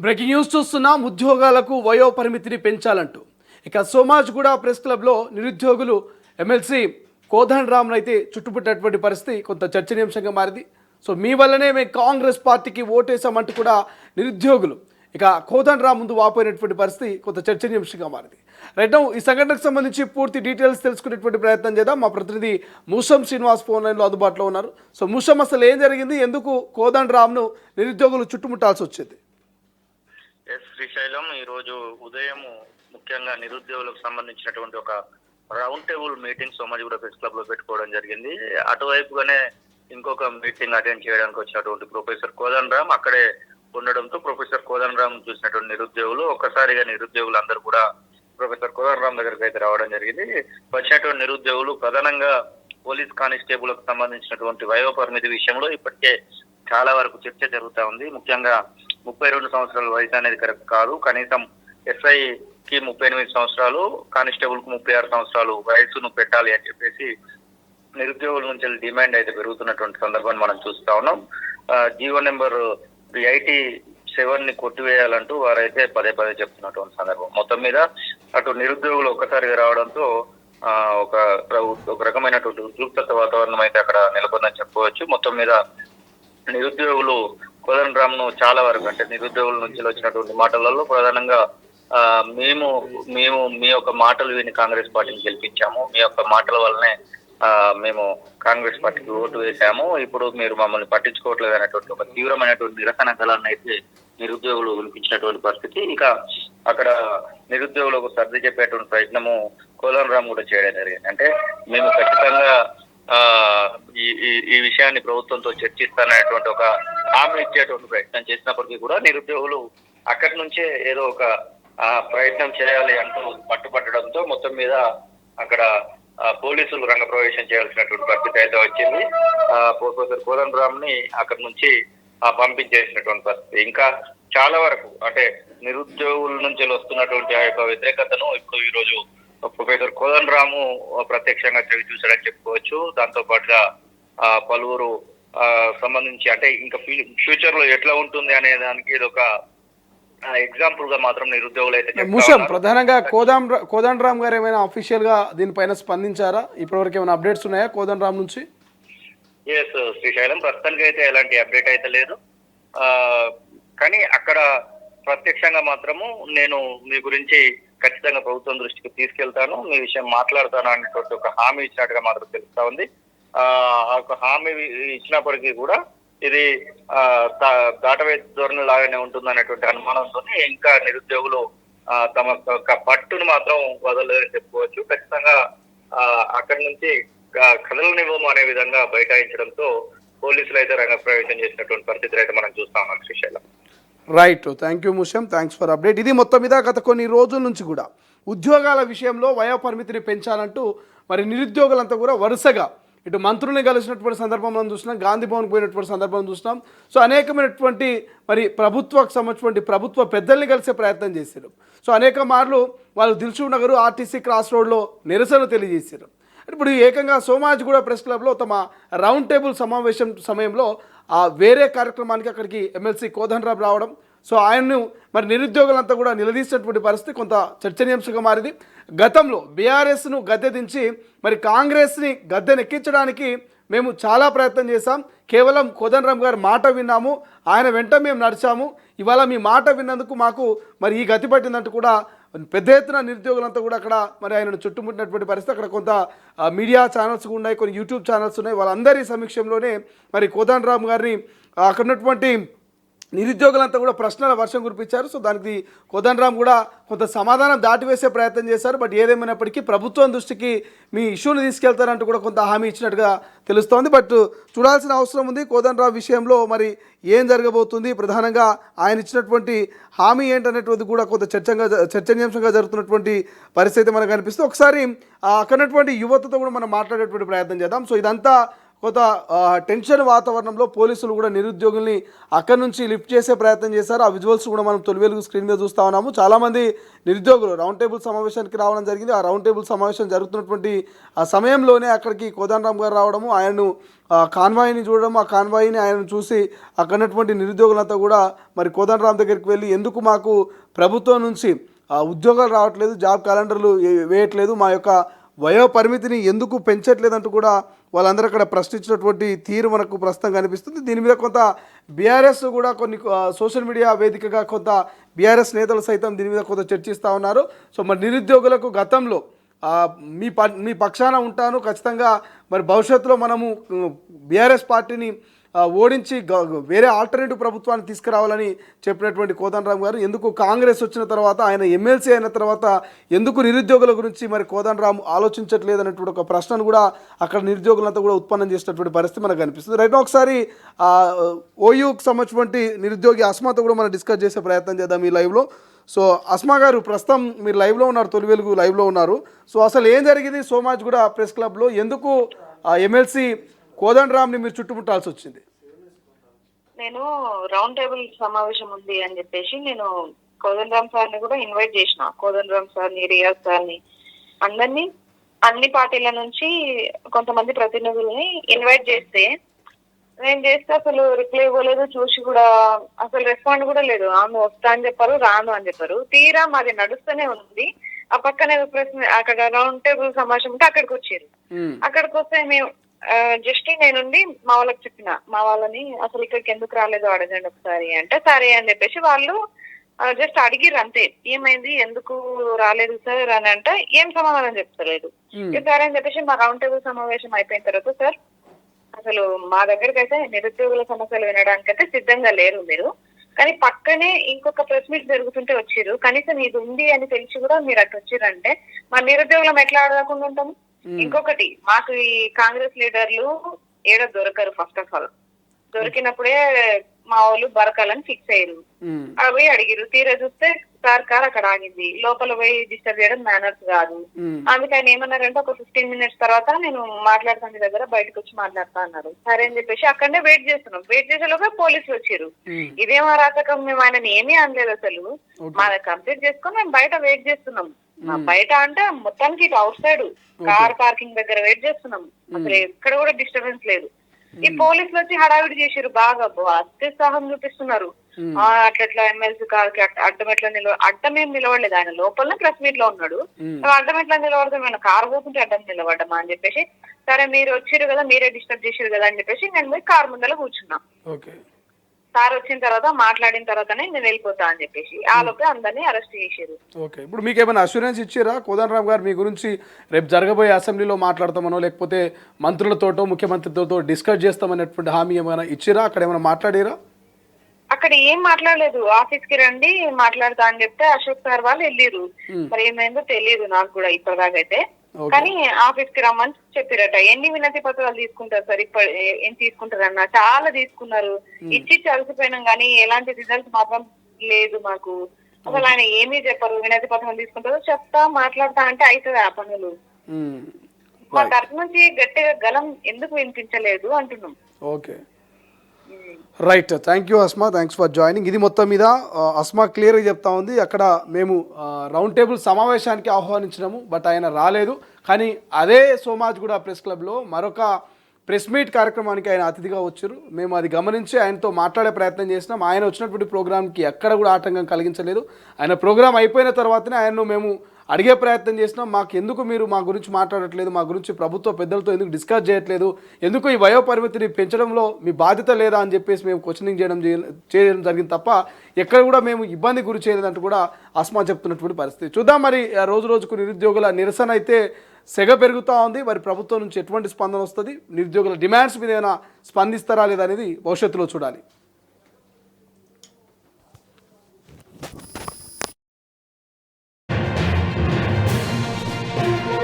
Breaking news చూస్తున్నాం. ఉద్యోగాలకు వయో పరిమితిని పెంచాలంటూ ఇక సోమాజిగూడ ప్రెస్ క్లబ్లో నిరుద్యోగులు ఎమ్మెల్సీ కోదండ రామ్ను అయితే చుట్టుముట్టినటువంటి పరిస్థితి కొంత చర్చనీయాంశంగా మారింది. సో మీ వల్లనే మేము కాంగ్రెస్ పార్టీకి ఓటేసామంటూ కూడా నిరుద్యోగులు ఇక కోదండ రామ్ ముందు వాపోయినటువంటి పరిస్థితి కొంత చర్చనీయాంశంగా మారింది. రైట్ నౌ ఈ సంఘటనకు సంబంధించి పూర్తి డీటెయిల్స్ తెలుసుకునేటువంటి ప్రయత్నం చేద్దాం. మా ప్రతినిధి మూసం శ్రీనివాస్ ఫోన్ లైన్లో అందుబాటులో ఉన్నారు. సో మూసం, అసలు ఏం జరిగింది, ఎందుకు కోదండ రామ్ను నిరుద్యోగులు చుట్టుముట్టాల్సి వచ్చింది? శ్రీశైలం ఈరోజు ఉదయం ముఖ్యంగా నిరుద్యోగులకు సంబంధించినటువంటి ఒక round table meeting Somajiguda press club లో పెట్టుకోవడం జరిగింది. అటువైపుగానే ఇంకొక మీటింగ్ అటెండ్ చేయడానికి వచ్చినటువంటి ప్రొఫెసర్ కోదండ రామ్ అక్కడే ఉండడంతో ప్రొఫెసర్ కోదండ రామ్ చూసినటువంటి నిరుద్యోగులు ఒక్కసారిగా నిరుద్యోగులు అందరూ కూడా ప్రొఫెసర్ కోదండ రామ్ దగ్గరికి అయితే రావడం జరిగింది. వచ్చినటువంటి నిరుద్యోగులు ప్రధానంగా పోలీస్ కానిస్టేబుల్ కు సంబంధించినటువంటి వయో పరిమితి విషయంలో ఇప్పటికే చాలా వరకు చర్చ జరుగుతూ ఉంది. ముఖ్యంగా 32 సంవత్సరాల వయసు అనేది కరెక్ట్ కాదు. కనీసం ఎస్ఐకి 38 సంవత్సరాలు, కానిస్టేబుల్ కు 36 సంవత్సరాలు వయసును పెట్టాలి అని చెప్పేసి నిరుద్యోగుల నుంచి డిమాండ్ అయితే పెరుగుతున్నటువంటి సందర్భాన్ని మనం చూస్తా ఉన్నాం. జీవో నెంబర్ 87 ని కొట్టివేయాలంటూ వారైతే పదే పదే చెప్తున్నటువంటి సందర్భం. మొత్తం మీద అటు నిరుద్యోగులు ఒక్కసారిగా రావడంతో ఒక రకమైనటువంటి ఉద్రిక్తత వాతావరణం అయితే అక్కడ నెలకొందని చెప్పుకోవచ్చు. మొత్తం మీద నిరుద్యోగులు కోదండ రామ్ను చాలా వరకు, అంటే నిరుద్యోగుల నుంచి వచ్చినటువంటి మాటలలో ప్రధానంగా మేము మీ యొక్క మాటలు విని కాంగ్రెస్ పార్టీని గెలిపించాము, మీ యొక్క మాటల వల్లనే మేము కాంగ్రెస్ పార్టీకి ఓటు వేశాము, ఇప్పుడు మీరు మమ్మల్ని పట్టించుకోవట్లేదు అనేటువంటి ఒక తీవ్రమైనటువంటి నిరసన గలాన్ని అయితే నిరుద్యోగులు వినిపించినటువంటి పరిస్థితి. ఇక అక్కడ నిరుద్యోగులకు సర్ది చెప్పేటువంటి ప్రయత్నము కోదండ రామ్ కూడా చేయడం జరిగింది. అంటే మేము ఖచ్చితంగా ఈ విషయాన్ని ప్రభుత్వంతో చర్చిస్తాననేటువంటి ఒక హామీ ఇచ్చేటువంటి ప్రయత్నం చేసినప్పటికీ కూడా నిరుద్యోగులు అక్కడి నుంచే ఏదో ఒక ప్రయత్నం చేయాలి అంటూ పట్టుబట్టడంతో మొత్తం మీద అక్కడ పోలీసులు రంగప్రవేశం చేయాల్సినటువంటి పరిస్థితి అయితే వచ్చింది. ప్రొఫెసర్ కోదండ రామ్ ని అక్కడి నుంచి పంపించేసినటువంటి పరిస్థితి. ఇంకా చాలా వరకు అంటే నిరుద్యోగుల నుంచి వస్తున్నటువంటి ఆ యొక్క వ్యతిరేకతను ఇప్పుడు ఈ రోజు ప్రొఫెసర్ కోదండ రాము ప్రత్యక్షంగా చవి చూశాడని చెప్పుకోవచ్చు. దాంతో పాటుగా పలువురు సంబంధించి అంటే ఇంకా ఫ్యూచర్ లో ఎట్లా ఉంటుంది అనే దానికి ఇది ఒక ఎగ్జాంపుల్ గా మాత్రం నిరుద్యోగులు అయితే ముషం ప్రధానంగా కోదండ రామ్ గారు ఏమైనా అఫీషియల్ గా దీనిపైన స్పందించారా? ఇప్పటివరకు ఏమైనా అప్డేట్స్ ఉన్నాయా కోదండ రామ్ నుంచి? ఎస్ శ్రీశైలం, ప్రస్తుతానికి అయితే ఎలాంటి అప్డేట్ అయితే లేదు. కానీ అక్కడ ప్రత్యక్షంగా మాత్రము నేను మీ గురించి ఖచ్చితంగా ప్రభుత్వం దృష్టికి తీసుకెళ్తాను, మీ విషయం మాట్లాడతాను అనేటువంటి ఒక హామీ ఇచ్చినట్టుగా మాత్రం తెలుస్తా ఉంది. ఒక హామీ ఇచ్చినప్పటికీ కూడా ఇది దాటవేసి ధోరణి లాగానే ఉంటుంది అనేటువంటి అనుమానంతో ఇంకా నిరుద్యోగులు తమ పట్టును మాత్రం వదలలేదని చెప్పుకోవచ్చు. ఖచ్చితంగా అక్కడి నుంచి కదలనివ్వము అనే విధంగా బైఠాయించడంతో పోలీసులు అయితే రంగప్రవేశం చేసినటువంటి పరిస్థితులు అయితే మనం చూస్తా ఉన్నాం Srisailam. Right, thank you Musham, thanks for update. ఇది మొత్తం మీద గత కొన్ని రోజుల నుంచి కూడా ఉద్యోగాల విషయంలో వయో పరిమితిని పెంచాలంటూ మరి నిరుద్యోగులంతా కూడా వరుసగా ఇటు మంత్రుల్ని కలిసినటువంటి సందర్భంలో చూసినాం, గాంధీ భవన్కి పోయినటువంటి సందర్భం చూసినాం. సో అనేకమైనటువంటి మరి ప్రభుత్వకు సంబంధించినటువంటి ప్రభుత్వ పెద్దల్ని కలిసే ప్రయత్నం చేశారు. సో అనేక మార్లు వాళ్ళు దిల్సుఖ్ నగర్ ఆర్టీసీ క్రాస్ రోడ్లో నిరసన తెలియజేశారు. ఇప్పుడు ఏకంగా సోమాజిగూడ ప్రెస్ క్లబ్లో తమ రౌండ్ టేబుల్ సమావేశం సమయంలో వేరే కార్యక్రమానికి అక్కడికి ఎమ్మెల్సీ కోదండ రామ్ రావడం, సో ఆయన్ను మరి నిరుద్యోగులంతా కూడా నిలదీసినటువంటి పరిస్థితి కొంత చర్చనీయాంశంగా మారింది. గతంలో బీఆర్ఎస్ను గద్దె దించి మరి కాంగ్రెస్ని గద్దెనెక్కించడానికి మేము చాలా ప్రయత్నం చేశాం, కేవలం కోదండ రామ్ గారి మాట విన్నాము, ఆయన వెంట మేము నడిచాము, ఇవాళ మీ మాట విన్నందుకు మాకు మరి ఈ గతి పట్టిందంటూ కూడా పెద్ద ఎత్తున నిరుద్యోగులంతా కూడా అక్కడ మరి ఆయనను చుట్టుముట్టినటువంటి పరిస్థితి. అక్కడ కొంత మీడియా ఛానల్స్ ఉన్నాయి, కొన్ని యూట్యూబ్ ఛానల్స్ ఉన్నాయి. వాళ్ళందరి సమీక్షంలోనే మరి కోదండ రామ్ గారిని అక్కడ ఉన్నటువంటి నిరుద్యోగులంతా కూడా ప్రశ్నల వర్షం కురిపించారు. సో దానికి కోదండ రామ్ కూడా కొంత సమాధానం దాటివేసే ప్రయత్నం చేశారు. బట్ ఏదేమైనప్పటికీ ప్రభుత్వం దృష్టికి మీ ఇష్యూని తీసుకెళ్తారంటూ కూడా కొంత హామీ ఇచ్చినట్టుగా తెలుస్తోంది. బట్ చూడాల్సిన అవసరం ఉంది కోదండ రామ్ విషయంలో మరి ఏం జరగబోతుంది, ప్రధానంగా ఆయన ఇచ్చినటువంటి హామీ ఏంటనేటువంటి కూడా కొంత చర్చనీయాంశంగా జరుగుతున్నటువంటి పరిస్థితి మనకు కనిపిస్తుంది. ఒకసారి అక్కడటువంటి యువతతో కూడా మనం మాట్లాడేటువంటి ప్రయత్నం చేద్దాం. సో ఇదంతా కొంత టెన్షన్ వాతావరణంలో పోలీసులు కూడా నిరుద్యోగుల్ని అక్కడి నుంచి లిఫ్ట్ చేసే ప్రయత్నం చేశారు. ఆ విజువల్స్ కూడా మనం తొలి వెలుగు స్క్రీన్ మీద చూస్తూ ఉన్నాము. చాలామంది నిరుద్యోగులు రౌండ్ టేబుల్ సమావేశానికి రావడం జరిగింది. ఆ రౌండ్ టేబుల్ సమావేశం జరుగుతున్నటువంటి ఆ సమయంలోనే అక్కడికి కోదండరామ్ గారు రావడము, ఆయనను కాన్వాయ్ని చూడడం, ఆ కాన్వాయ్ని ఆయన చూసి అక్కడ ఉన్నటువంటి నిరుద్యోగులంతా కూడా మరి కోదండరామ్ దగ్గరికి వెళ్ళి ఎందుకు మాకు ప్రభుత్వం నుంచి ఉద్యోగాలు రావట్లేదు, జాబ్ క్యాలెండర్లు వేయట్లేదు, మా యొక్క వయో పరిమితిని ఎందుకు పెంచట్లేదంటూ కూడా వాళ్ళందరూ అక్కడ ప్రశ్నించినటువంటి తీరు మనకు ప్రస్తుతం కనిపిస్తుంది. దీని మీద కొంత బీఆర్ఎస్ కూడా కొన్ని సోషల్ మీడియా వేదికగా కొంత బీఆర్ఎస్ నేతలు సైతం దీని మీద కొంత చర్చిస్తూ ఉన్నారు. సో మరి నిరుద్యోగులకు గతంలో మీ పక్షాన ఉంటాను, ఖచ్చితంగా మరి భవిష్యత్తులో మనము బీఆర్ఎస్ పార్టీని ఓడించి వేరే ఆల్టర్నేటివ్ ప్రభుత్వాన్ని తీసుకురావాలని చెప్పినటువంటి కోదండరామ్ గారు ఎందుకు కాంగ్రెస్ వచ్చిన తర్వాత, ఆయన ఎమ్మెల్సీ అయిన తర్వాత ఎందుకు నిరుద్యోగుల గురించి మరి కోదండరామ్ ఆలోచించట్లేదు అనేటువంటి ఒక ప్రశ్నను కూడా అక్కడ నిరుద్యోగులంతా కూడా ఉత్పన్నం చేసినటువంటి పరిస్థితి మనకు కనిపిస్తుంది. రైట్, ఒకసారి ఓయూకి సంబంధించినటువంటి నిరుద్యోగి అస్మాతో కూడా మనం డిస్కస్ చేసే ప్రయత్నం చేద్దాం ఈ లైవ్లో. సో అస్మా గారు, ప్రస్తుతం మీరు లైవ్లో ఉన్నారు, తొలి వెలుగు లైవ్లో ఉన్నారు. సో అసలు ఏం జరిగింది సోమాజిగూడ ప్రెస్ క్లబ్లో? ఎందుకు ఎమ్మెల్సీ కోదండరామ్ని మీరు చుట్టుముట్టాల్సి వచ్చింది? నేను రౌండ్ టేబుల్ సమావేశం ఉంది అని చెప్పేసి నేను కోదండరామ్ సార్ని కూడా ఇన్వైట్ చేసిన. కోదండరామ్ సార్ని, రియాజ్ సార్ని, అందరినీ అన్ని పార్టీల నుంచి కొంతమంది ప్రతినిధుల్ని ఇన్వైట్ చేస్తే అసలు రిప్లై ఇవ్వలేదు. చూసి కూడా అసలు రెస్పాండ్ కూడా లేదు. ఆమె వస్తా అని చెప్పారు, రాను అని చెప్పారు. తీరా మాది నడుస్తూనే ఉంది. ఆ పక్కనే అక్కడ రౌండ్ టేబుల్ సమావేశం ఉంటే అక్కడికి వచ్చారు. అక్కడికి వస్తే మేము జస్ట్ నేనుండి మా వాళ్ళకి చెప్పిన, మా వాళ్ళని అసలు ఇక్కడికి ఎందుకు రాలేదు అడగండి ఒకసారి అంటే సరే అని చెప్పేసి వాళ్ళు జస్ట్ అడిగిర్రు అంతే. ఏమైంది, ఎందుకు రాలేదు సార్ అని అంటే ఏం సమాధానం చెప్తలేదు. సరే అని చెప్పేసి మా రౌండ్ టేబుల్ సమావేశం అయిపోయిన తర్వాత, సార్ అసలు మా దగ్గరికి అయితే నిరుద్యోగుల సమస్యలు వినడానికైతే సిద్ధంగా లేరు మీరు, కానీ పక్కనే ఇంకొక ప్రెస్ మీట్ జరుగుతుంటే వచ్చిర్రు, కనీసం ఇది ఉంది అని తెలిసి కూడా మీరు అటు వచ్చిర్రంటే మా నిరుద్యోగులం ఎట్లా అడగకుండా ఉంటాము? ఇంకొకటి, మాకు ఈ కాంగ్రెస్ లీడర్లు ఏడ దొరకరు. ఫస్ట్ ఆఫ్ ఆల్ దొరికినప్పుడే మా వాళ్ళు బరకాలని ఫిక్స్ అయ్యారు. అక్కడ పోయి అడిగిరు. తీరా చూస్తే కార్ అక్కడ ఆగింది. లోపల పోయి డిస్టర్బ్ చేయడం మేనర్స్ కాదు. అందుకే ఆయన ఏమన్నారంటే ఒక 15 minutes తర్వాత నేను మాట్లాడుతాను దగ్గర, బయటకు వచ్చి మాట్లాడతా అన్నారు. సరే అని చెప్పేసి అక్కడనే వెయిట్ చేస్తున్నాం. వెయిట్ చేసేలోగా పోలీసులు వచ్చారు. ఇదేం అరాచకం, మేము ఆయనని ఏమీ అనలేదు అసలు. మాది కంప్లీట్ చేసుకుని మేము బయట వెయిట్ చేస్తున్నాం. బయట అంటే మొత్తానికి ఇటు అవుట్ సైడ్ కార్ పార్కింగ్ దగ్గర వెయిట్ చేస్తున్నాం. అసలు ఎక్కడ కూడా డిస్టర్బెన్స్ లేదు. ఈ పోలీసులు వచ్చి హడావిడి చేసారు, బాగా అత్యుత్సాహం చూపిస్తున్నారు. అట్లా ఎమ్మెల్సీ కార్కి అడ్డం ఎట్లా అడ్డం ఏం నిలవడలేదు. ఆయన లోపల ప్రెస్ మీట్ లో ఉన్నాడు. అడ్డం ఎట్లా నిలబడతాం, మేము కారు పోతుంటే అడ్డం నిలబడ్డామా అని చెప్పేసి, సరే మీరు వచ్చారు కదా, మీరే డిస్టర్బ్ చేసారు కదా అని చెప్పేసి నేను పోయి కారు ముందర కూర్చున్నా. సార్ వచ్చిన తర్వాత మాట్లాడిన తర్వాతనే నేను వెళ్ళిపోతా అని చెప్పేసి ఆలోపే అందరినీ అరెస్ట్ చేశారు. ఓకే, ఇప్పుడు మీకు ఏమైనా అష్యూరెన్స్ ఇచ్చారా కోదండరామ్ గారు మీ గురించి? రేపు జరగబోయే అసెంబ్లీలో మాట్లాడతామనో లేకపోతే మంత్రులతోటో ముఖ్యమంత్రితో డిస్కస్ చేస్తామనేటువంటి హామీ ఏమైనా ఇచ్చిరా? అక్కడ ఏమైనా మాట్లాడారా? అక్కడ ఏం మాట్లాడలేదు. ఆఫీస్ కి రండి మాట్లాడతా అని చెప్తే అశోక్ సార్ వాళ్ళు వెళ్ళిరు. మరి ఏమైందో తెలియదు నాకు కూడా ఇప్పటిదాకైతే. కానీ ఆఫీస్ కి రమ్మని చెప్పారట. ఎన్ని వినతి పత్రాలు తీసుకుంటారు సార్? ఏం తీసుకుంటారన్న చాలా తీసుకున్నారు. ఇచ్చి అలసిపోయినాం కానీ ఎలాంటి రిజల్ట్ మాత్రం లేదు మాకు. అసలు ఆయన ఏమీ చెప్పరు. వినతి పత్రం తీసుకుంటారు, చెప్తా మాట్లాడతా అంటే అవుతుంది ఆ పనులు. మా తరఫు నుంచి గట్టిగా గలం ఎందుకు వినిపించలేదు అంటున్నాం. Okay, right, thank you Asma, thanks for joining. ఇది మొత్తం మీద అస్మా క్లియర్గా చెప్తా ఉంది. అక్కడ మేము రౌండ్ టేబుల్ సమావేశానికి ఆహ్వానించినాము, బట్ ఆయన రాలేదు. కానీ అదే సోమాజిగూడ ప్రెస్ క్లబ్లో మరొక ప్రెస్ మీట్ కార్యక్రమానికి ఆయన అతిథిగా వచ్చారు. మేము అది గమనించి ఆయనతో మాట్లాడే ప్రయత్నం చేసినాం. ఆయన వచ్చినటువంటి ప్రోగ్రామ్కి ఎక్కడ కూడా ఆటంకం కలిగించలేదు. ఆయన ప్రోగ్రామ్ అయిపోయిన తర్వాతనే ఆయన్ను మేము అడిగే ప్రయత్నం చేసినాం. మాకు ఎందుకు మీరు మా గురించి మాట్లాడట్లేదు, మా గురించి ప్రభుత్వ పెద్దలతో ఎందుకు డిస్కస్ చేయట్లేదు, ఎందుకు ఈ వయో పరిమితిని పెంచడంలో మీ బాధ్యత లేదా అని చెప్పేసి మేము క్వశ్చనింగ్ చేయడం జరిగింది తప్ప ఎక్కడ కూడా మేము ఇబ్బంది గురి చేయలేదంటూ కూడా అస్మా చెప్తున్నటువంటి పరిస్థితి. చూద్దాం మరి రోజు రోజుకు నిరుద్యోగుల నిరసన అయితే సెగ పెరుగుతూ ఉంది. మరి ప్రభుత్వం నుంచి ఎటువంటి స్పందన వస్తుంది, నిరుద్యోగుల డిమాండ్స్ మీద ఏమైనా స్పందిస్తారా లేదా అనేది భవిష్యత్తులో చూడాలి.